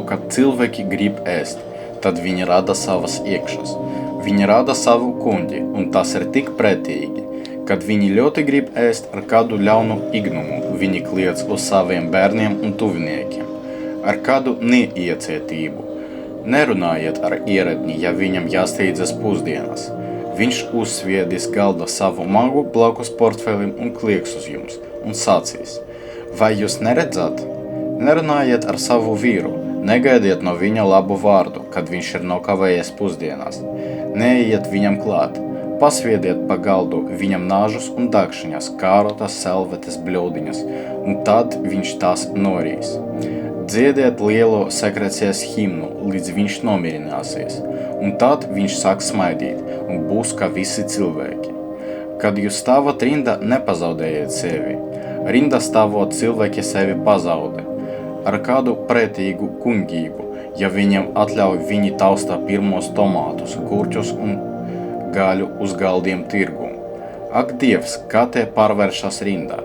kad cilvēki grib ēst, tad viņi rada savas iekšas. Viņi rada savu kuņģi, un tas ir tik pretīgi. Kad viņi ļoti grib ēst ar kādu ļaunu ignumu, viņi kliedz uz saviem bērniem un tuviniekiem. Ar kādu neiecietību. Nerunājiet ar ieradni, ja viņam jāsteidzas pusdienas. Viņš uzsviedīs galda savu magu blakus portfelim un klieks uz jums, un sacīs: vai jūs neredzat? Nerunājiet ar savu vīru, negaidiet no viņa labu vārdu, kad viņš ir nokavējies pusdienās. Neiet viņam klāt, pasviediet pa galdu viņam nāžus un dakšiņas, kārotas, selvetes, bļaudiņas, un tad viņš tās norīs. Dziediet lielo sekrecijas himnu, līdz viņš nomierināsies, un tad viņš sāk smaidīt, un būs kā visi cilvēki. Kad jūs stāvat rindā, nepazaudējiet sevi. Rindā stāvot cilvēki sevi pazaudē. Ar kādu pretīgu kuņģību, ja viņam atļauj viņi taustā pirmos tomātus, kurķus un gaļu uz galdiem tirgū. Ak, Dievs, kā te pārvēršas rindā,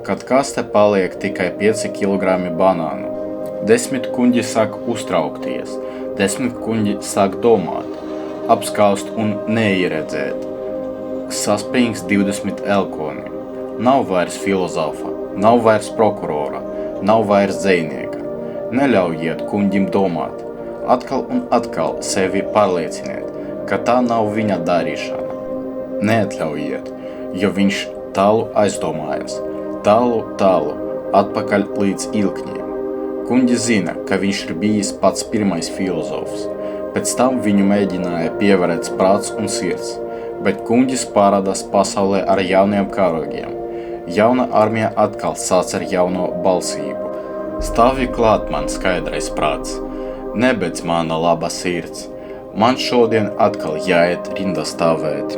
kad kaste paliek tikai 5 kilogrami banānu. 10 kuņģi sāk uztraukties, 10 kuņģi sāk domāt, apskaust un neieredzēt. Saspringst 20 elkoni. Nav vairs filozofa, nav vairs prokurora, nav vairs dzejnieka. Neļaujiet kuņģim domāt. Atkal un atkal sevi pārlieciniet, ka tā nav viņa darīšana. Neatļaujiet, jo viņš tālu aizdomājas, tālu, atpakaļ līdz ilkņiem. Kuņģi zina, ka viņš ir bijis pats pirmais filozofs. Pēc tam viņu mēģināja pievērēt prāts un sirds, bet kuņģis parādās pasaulē ar jauniem karogiem. Jauna armija atkal sāc ar jauno balsību. Stāvi klāt man skaidrais prāts, nebedz mana laba sirds. Man šodien atkal jāiet rindā stāvēt.